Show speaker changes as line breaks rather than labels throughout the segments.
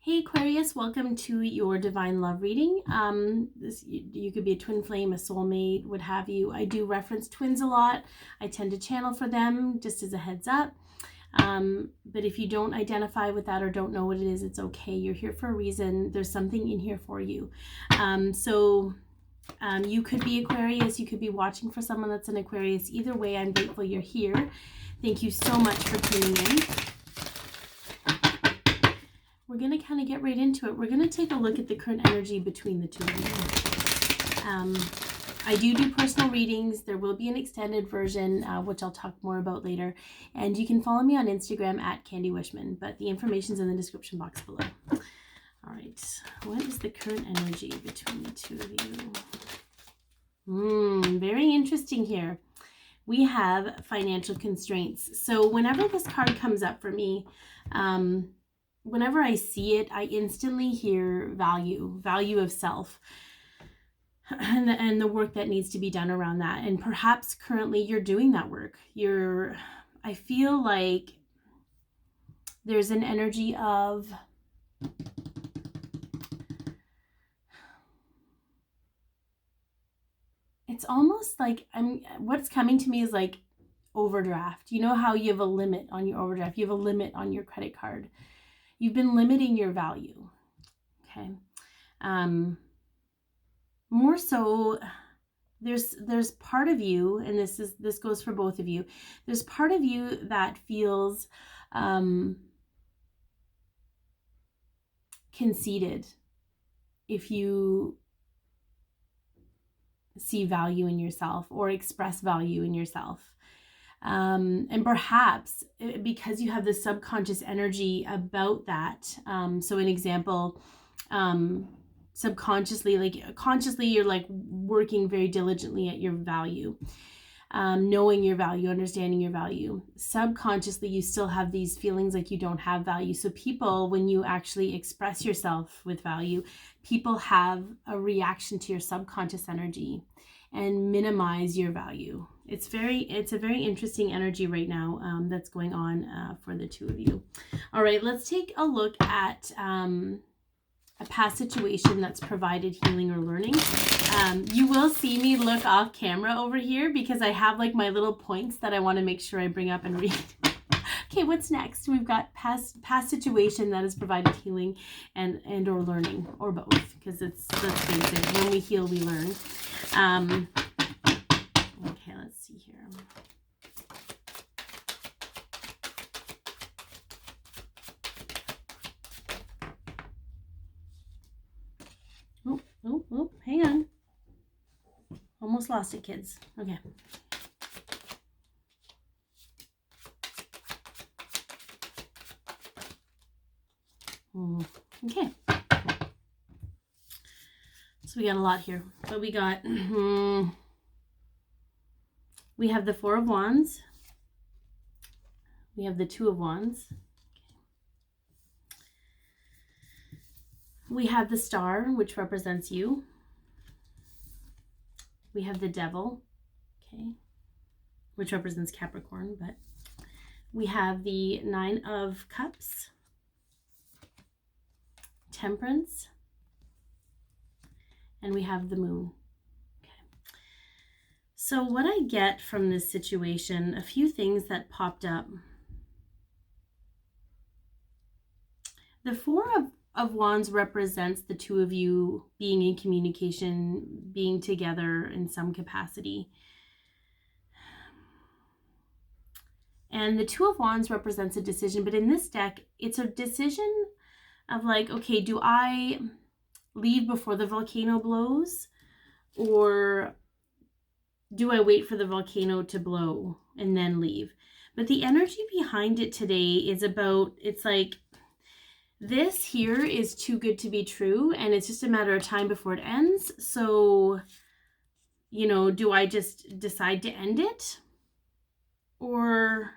Hey Aquarius, welcome to your Divine Love reading. You could be a twin flame, a soulmate, what have you. I do reference twins a lot. I tend to channel for them, just as a heads up. But if you don't identify with that or don't know what it is, it's okay. You're here for a reason. There's something in here for you. You could be Aquarius. You could be watching for someone that's an Aquarius. Either way, I'm grateful you're here. Thank you so much for tuning in. We're going to kind of get right into it. We're going to take a look at the current energy between the two of you. I do personal readings. There will be an extended version, which I'll talk more about later. And you can follow me on Instagram at Candy Wishman, but the information's in the description box below. All right. What is the current energy between the two of you? Very interesting here. We have financial constraints. So whenever this card comes up for me, whenever I see it, I instantly hear value of self, and the work that needs to be done around that. And perhaps currently you're doing that work. I feel like there's an energy of it's almost like what's coming to me is like overdraft. You know how you have a limit on your overdraft, you have a limit on your credit card. You've been limiting your value, okay? More so, there's part of you, and this goes for both of you. There's part of you that feels conceited if you see value in yourself or express value in yourself. And perhaps because you have this subconscious energy about that. So an example, subconsciously, like consciously, you're like working very diligently at your value, knowing your value, understanding your value. Subconsciously, you still have these feelings like you don't have value. So people, when you actually express yourself with value, people have a reaction to your subconscious energy and minimize your value. It's a very interesting energy right now that's going on for the two of you. All right, let's take a look at a past situation that's provided healing or learning. You will see me look off camera over here because I have like my little points that I want to make sure I bring up and read. Okay, what's next? We've got past situation that has provided healing and or learning, or both, because let's face it, when we heal, we learn. Okay, let's see here. Oh, hang on. Almost lost it, kids. Okay. Okay. So we got a lot here. But we got, we have the Four of Wands. We have the Two of Wands. We have the Star, which represents you. We have the Devil, okay, which represents Capricorn, but we have the Nine of Cups, Temperance, and we have the Moon. Okay. So what I get from this situation, a few things that popped up. The Four of Wands represents the two of you being in communication, being together in some capacity. And the Two of Wands represents a decision, but in this deck, it's a decision of like, okay, do I leave before the volcano blows, or do I wait for the volcano to blow and then leave? But the energy behind it today is about, it's like, this here is too good to be true, and it's just a matter of time before it ends. So, you know, do I just decide to end it? Or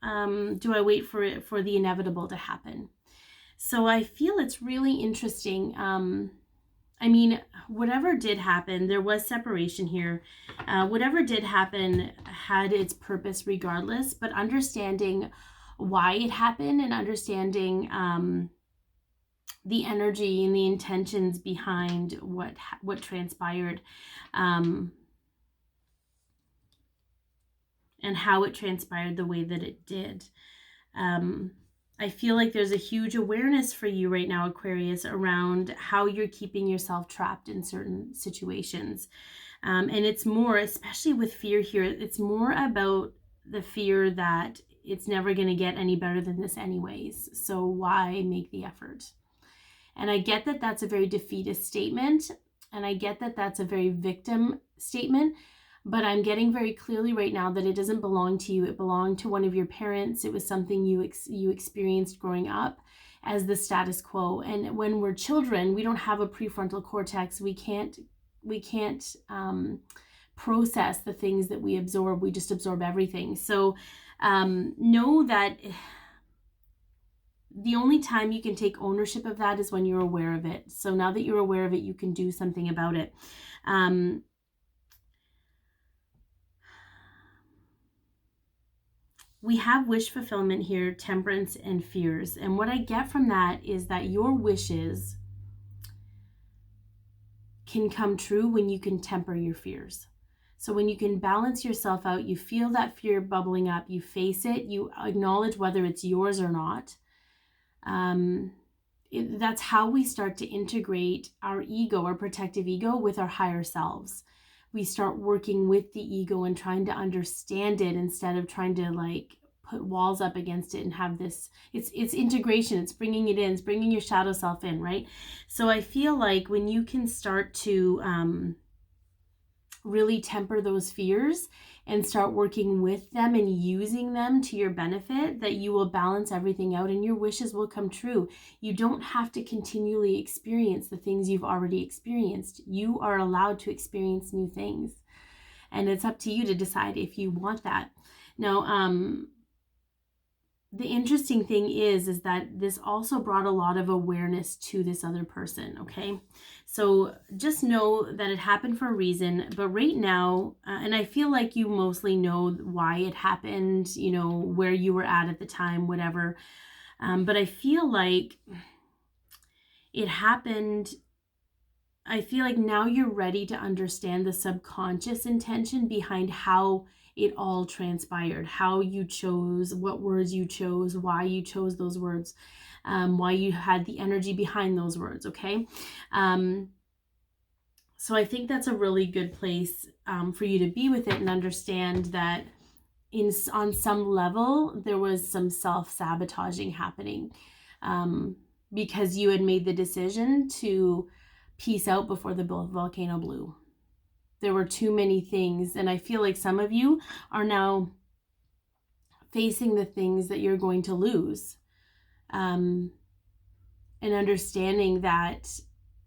do I wait for the inevitable to happen? So I feel it's really interesting. I mean, whatever did happen, there was separation here. Whatever did happen had its purpose regardless, but understanding why it happened and understanding the energy and the intentions behind what transpired, and how it transpired the way that it did. I feel like there's a huge awareness for you right now, Aquarius, around how you're keeping yourself trapped in certain situations. And it's more, especially with fear here, it's more about the fear that it's never going to get any better than this anyways. So why make the effort? And I get that that's a very defeatist statement. And I get that that's a very victim statement. But I'm getting very clearly right now that it doesn't belong to you. It belonged to one of your parents. It was something you experienced growing up as the status quo. And when we're children, we don't have a prefrontal cortex. We can't process the things that we absorb. We just absorb everything. So know that the only time you can take ownership of that is when you're aware of it. So now that you're aware of it, you can do something about it. We have wish fulfillment here, temperance and fears. And what I get from that is that your wishes can come true when you can temper your fears. So when you can balance yourself out, you feel that fear bubbling up, you face it, you acknowledge whether it's yours or not. That's how we start to integrate our ego, our protective ego, with our higher selves. We start working with the ego and trying to understand it instead of trying to like put walls up against it and have this, it's integration, it's bringing it in, it's bringing your shadow self in, right? So I feel like when you can start to really temper those fears and start working with them and using them to your benefit, that you will balance everything out and your wishes will come true. You don't have to continually experience the things you've already experienced. You are allowed to experience new things. And it's up to you to decide if you want that. Now, the interesting thing is that this also brought a lot of awareness to this other person, okay? So just know that it happened for a reason, but right now, and I feel like you mostly know why it happened, you know, where you were at the time, whatever. But I feel like it happened, I feel like now you're ready to understand the subconscious intention behind how it all transpired, how you chose, what words you chose, why you chose those words, why you had the energy behind those words, okay? So I think that's a really good place for you to be with it and understand that on some level, there was some self-sabotaging happening because you had made the decision to peace out before the volcano blew. There were too many things, and I feel like some of you are now facing the things that you're going to lose, and understanding that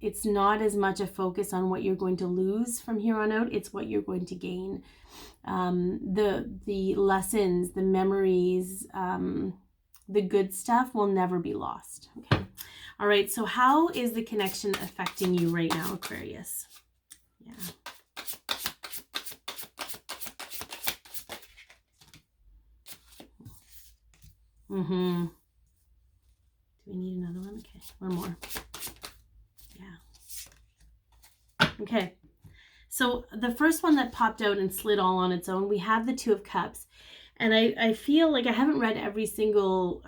it's not as much a focus on what you're going to lose from here on out, it's what you're going to gain. The lessons, the memories, the good stuff will never be lost. Okay. All right, so how is the connection affecting you right now, Aquarius? Yeah. Do we need another one? Okay, one more. Yeah. Okay. So the first one that popped out and slid all on its own, we have the Two of Cups. And I feel like I haven't read every single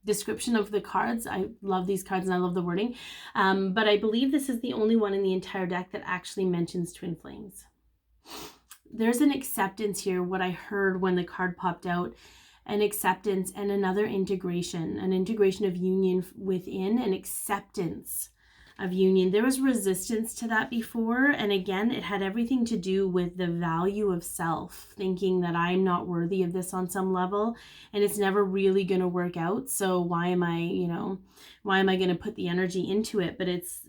description of the cards. I love these cards and I love the wording. But I believe this is the only one in the entire deck that actually mentions twin flames. There's an acceptance here, what I heard when the card popped out, an acceptance and another integration, an integration of union within, an acceptance of union. There was resistance to that before, and again, it had everything to do with the value of self, thinking that I'm not worthy of this on some level, and it's never really going to work out, so why am I going to put the energy into it? But it's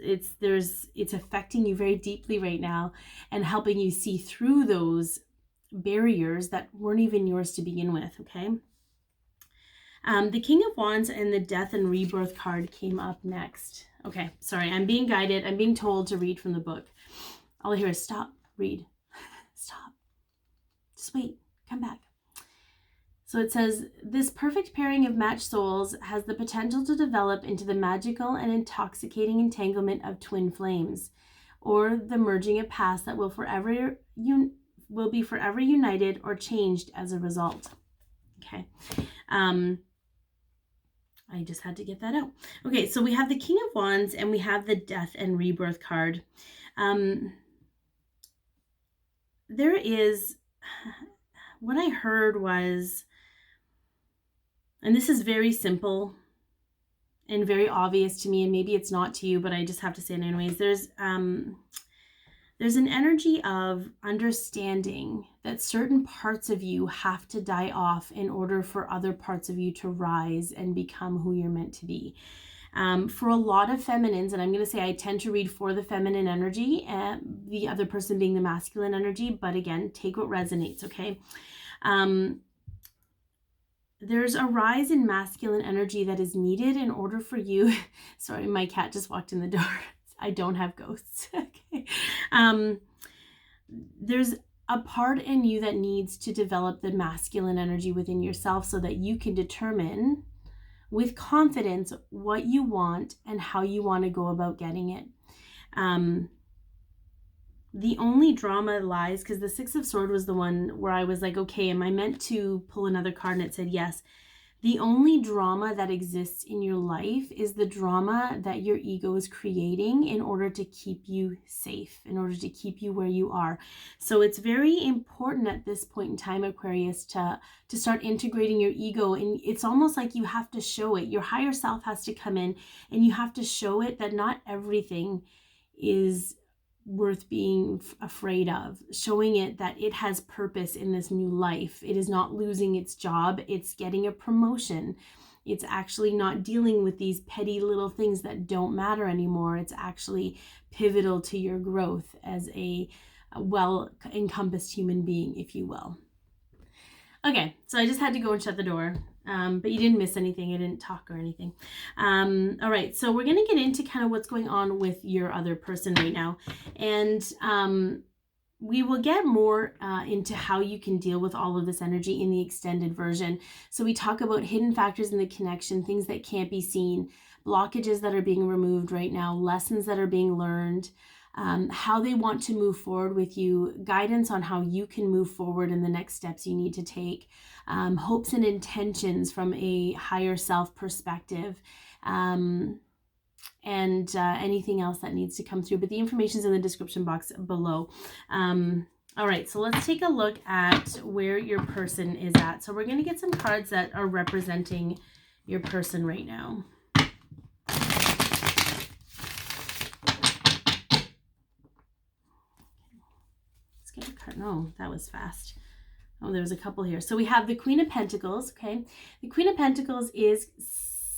affecting you very deeply right now and helping you see through those barriers that weren't even yours to begin with, okay? The King of Wands and the Death and Rebirth card came up next. Okay, sorry, I'm being guided. I'm being told to read from the book. All I hear is stop, read, stop. Just wait, come back. So it says, this perfect pairing of matched souls has the potential to develop into the magical and intoxicating entanglement of twin flames, or the merging of paths that will be forever united or changed as a result. Okay. I just had to get that out. Okay, so we have the King of Wands and we have the Death and Rebirth card. There is, what I heard was, and this is very simple and very obvious to me, and maybe it's not to you, but I just have to say it anyways. There's an energy of understanding that certain parts of you have to die off in order for other parts of you to rise and become who you're meant to be. For a lot of feminines, and I'm going to say I tend to read for the feminine energy, and the other person being the masculine energy, but again, take what resonates, okay? There's a rise in masculine energy that is needed in order for you. Sorry, my cat just walked in the door. I don't have ghosts. Okay. There's a part in you that needs to develop the masculine energy within yourself so that you can determine with confidence what you want and how you want to go about getting it. The only drama lies, because the Six of Swords was the one where I was like, okay, am I meant to pull another card? And it said yes. The only drama that exists in your life is the drama that your ego is creating in order to keep you safe, in order to keep you where you are. So it's very important at this point in time, Aquarius, to start integrating your ego. And it's almost like you have to show it. Your higher self has to come in and you have to show it that not everything is worth being afraid of, showing it that it has purpose in this new life. It is not losing its job, it's getting a promotion. It's actually not dealing with these petty little things that don't matter anymore. It's actually pivotal to your growth as a well-encompassed human being, if you will. Okay, so I just had to go and shut the door. But you didn't miss anything. I didn't talk or anything. All right, so we're going to get into kind of what's going on with your other person right now. And we will get more into how you can deal with all of this energy in the extended version. So we talk about hidden factors in the connection, things that can't be seen, blockages that are being removed right now, lessons that are being learned, how they want to move forward with you, guidance on how you can move forward in the next steps you need to take, hopes and intentions from a higher self perspective, and anything else that needs to come through. But the information is in the description box below. All right, so let's take a look at where your person is at. So we're going to get some cards that are representing your person right now. No, that was fast. Oh, there's a couple here. So we have the Queen of Pentacles, okay? The Queen of Pentacles is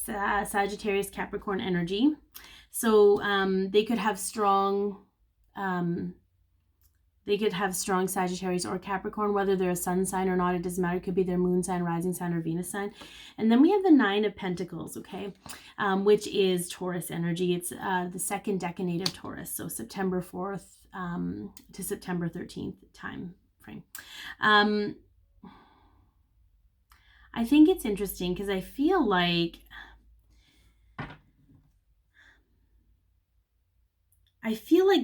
Sagittarius, Capricorn energy. So they could have strong Sagittarius or Capricorn, whether they're a sun sign or not, it doesn't matter. It could be their moon sign, rising sign, or Venus sign. And then we have the Nine of Pentacles, okay, which is Taurus energy. It's the second decade of Taurus, so September 4th to September 13th time frame. I think it's interesting because I feel like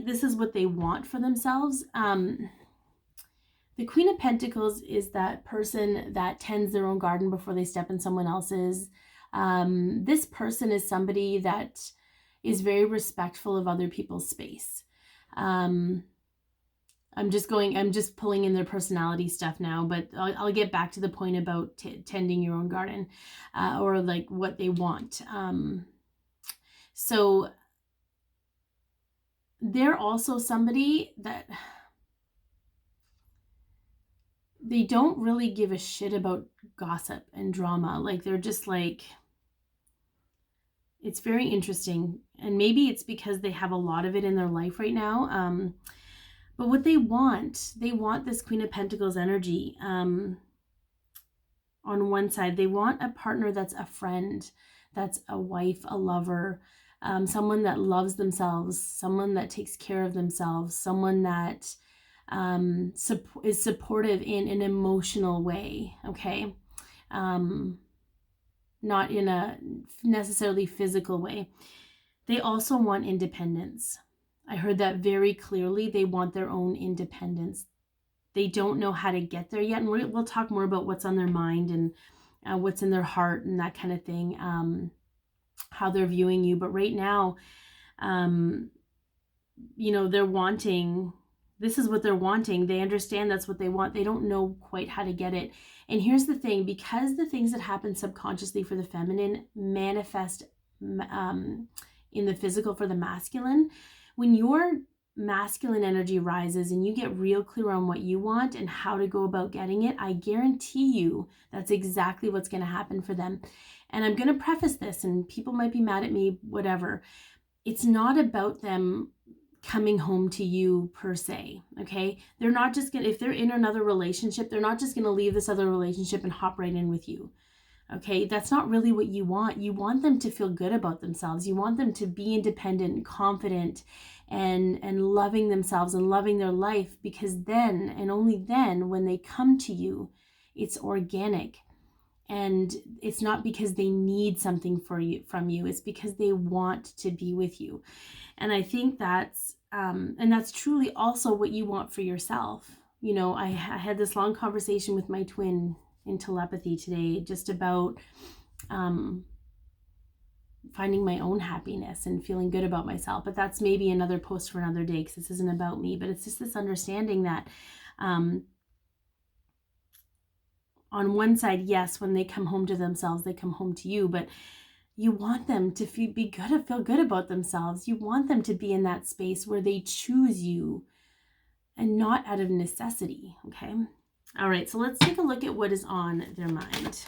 this is what they want for themselves. The Queen of Pentacles is that person that tends their own garden before they step in someone else's. This person is somebody that is very respectful of other people's space. I'm just pulling in their personality stuff now, but I'll get back to the point about tending your own garden, or like what they want. So they're also somebody that they don't really give a shit about gossip and drama. Like they're just like, it's very interesting. And maybe it's because they have a lot of it in their life right now. But what they want this Queen of Pentacles energy. On one side, they want a partner that's a friend, that's a wife, a lover, someone that loves themselves, someone that takes care of themselves, someone that is supportive in an emotional way, okay? Not in a necessarily physical way. They also want independence. I heard that very clearly. They want their own independence. They don't know how to get there yet. And we'll talk more about what's on their mind and what's in their heart and that kind of thing, how they're viewing you. But right now, you know, they're wanting, this is what they're wanting. They understand that's what they want. They don't know quite how to get it. And here's the thing, because the things that happen subconsciously for the feminine manifest in the physical for the masculine, when your masculine energy rises and you get real clear on what you want and how to go about getting it, I guarantee you that's exactly what's going to happen for them. And I'm going to preface this, and people might be mad at me, whatever. It's not about them coming home to you per se, okay? They're not just gonna, if they're in another relationship, they're not just gonna leave this other relationship and hop right in with you, okay? That's not really what you want. You want them to feel good about themselves. You want them to be independent and confident and loving themselves and loving their life, because then, and only then, when they come to you, it's organic. And it's not because they need something from you. It's because they want to be with you. And I think that's truly also what you want for yourself. You know, I had this long conversation with my twin in telepathy today, just about finding my own happiness and feeling good about myself. But that's maybe another post for another day, because this isn't about me. But it's just this understanding that on one side, yes, when they come home to themselves, they come home to you, but you want them to feel good about themselves. You want them to be in that space where they choose you and not out of necessity, okay? All right, so let's take a look at what is on their mind.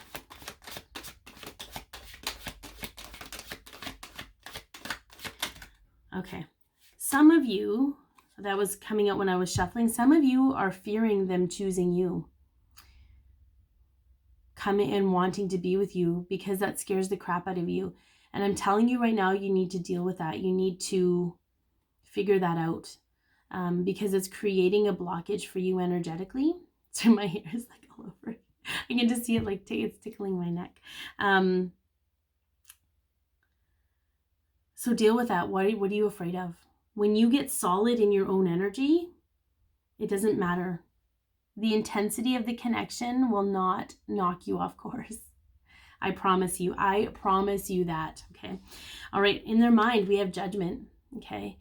Okay, some of you, that was coming out when I was shuffling, some of you are fearing them choosing you, coming and wanting to be with you, because that scares the crap out of you. And I'm telling you right now, you need to deal with that. You need to figure that out, because it's creating a blockage for you energetically. So my hair is like all over. I can just see it, like it's tickling my neck. So deal with that. What are you afraid of? When you get solid in your own energy, it doesn't matter. The intensity of the connection will not knock you off course. I promise you. I promise you that. Okay. All right. In their mind, we have judgment. Okay.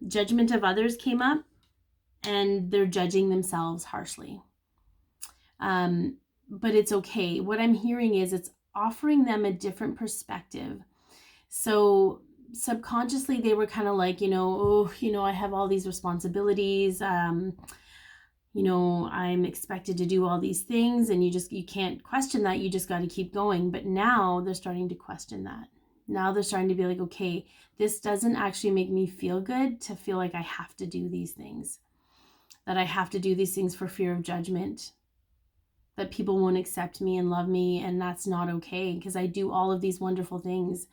Judgment of others came up, and they're judging themselves harshly. But it's okay. What I'm hearing is it's offering them a different perspective. So subconsciously, they were kind of like, I have all these responsibilities. I'm expected to do all these things, and you can't question that. You just got to keep going. But now they're starting to question that. Now they're starting to be like, okay, this doesn't actually make me feel good to feel like I have to do these things, that I have to do these things for fear of judgment, that people won't accept me and love me. And that's not okay, because I do all of these wonderful things,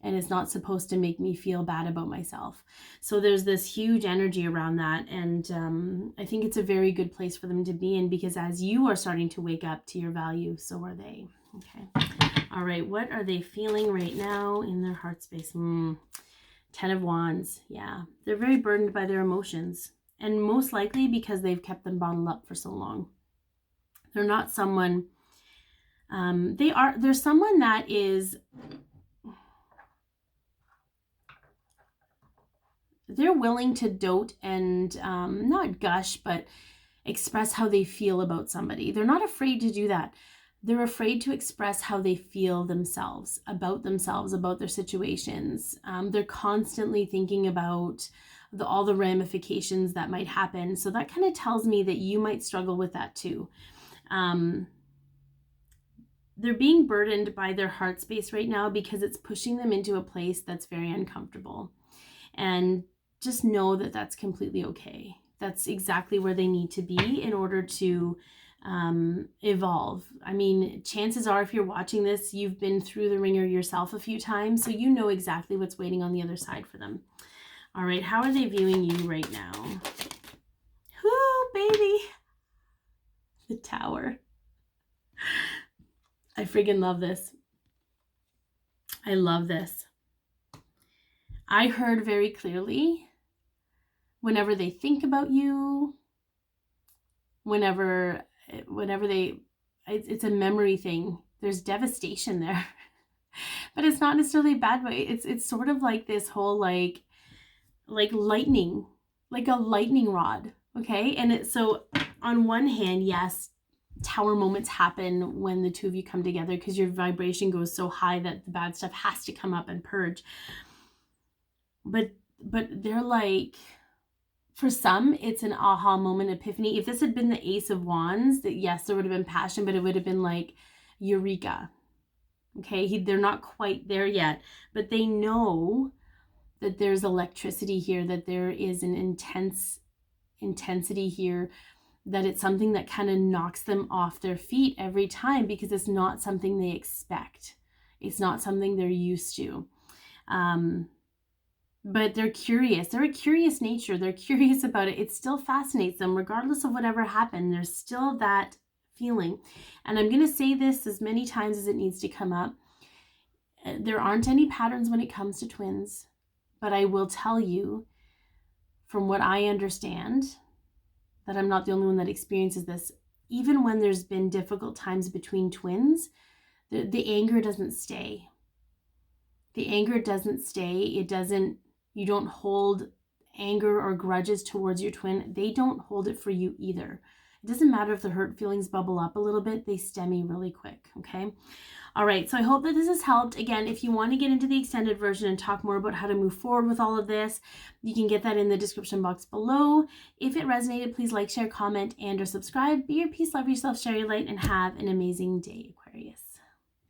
and it's not supposed to make me feel bad about myself. So there's this huge energy around that. And I think it's a very good place for them to be in, because as you are starting to wake up to your value, so are they. Okay. All right. What are they feeling right now in their heart space? 10 of Wands. Yeah. They're very burdened by their emotions, and most likely because they've kept them bottled up for so long. They're not someone, they're someone that is, they're willing to dote and not gush, but express how they feel about somebody. They're not afraid to do that. They're afraid to express how they feel themselves, about their situations. They're constantly thinking about all the ramifications that might happen. So that kind of tells me that you might struggle with that too. They're being burdened by their heart space right now, because it's pushing them into a place that's very uncomfortable. And just know that that's completely okay. That's exactly where they need to be in order to evolve. I mean, chances are, if you're watching this, you've been through the ringer yourself a few times, so you know exactly what's waiting on the other side for them. All right, how are they viewing you right now? baby. The Tower. I friggin' love this. I love this. I heard very clearly, whenever they think about you, whenever it's a memory thing. There's devastation there. But it's not necessarily a bad way. It's sort of like this whole like lightning, like a lightning rod. Okay. And so on one hand, yes, Tower moments happen when the two of you come together because your vibration goes so high that the bad stuff has to come up and purge. But they're like, for some, it's an aha moment, epiphany. If this had been the Ace of Wands, that yes, there would have been passion, but it would have been like eureka. Okay, they're not quite there yet, but they know that there's electricity here, that there is an intensity here, that it's something that kind of knocks them off their feet every time because it's not something they expect. It's not something they're used to. But they're curious. They're a curious nature. They're curious about it. It still fascinates them regardless of whatever happened. There's still that feeling. And I'm going to say this as many times as it needs to come up. There aren't any patterns when it comes to twins, but I will tell you from what I understand that I'm not the only one that experiences this. Even when there's been difficult times between twins, the anger doesn't stay. The anger doesn't stay. You don't hold anger or grudges towards your twin. They don't hold it for you either. It doesn't matter if the hurt feelings bubble up a little bit, they stem really quick, okay? All right, so I hope that this has helped. Again, if you want to get into the extended version and talk more about how to move forward with all of this, you can get that in the description box below. If it resonated, please like, share, comment, and or subscribe. Be your peace, love yourself, share your light, and have an amazing day.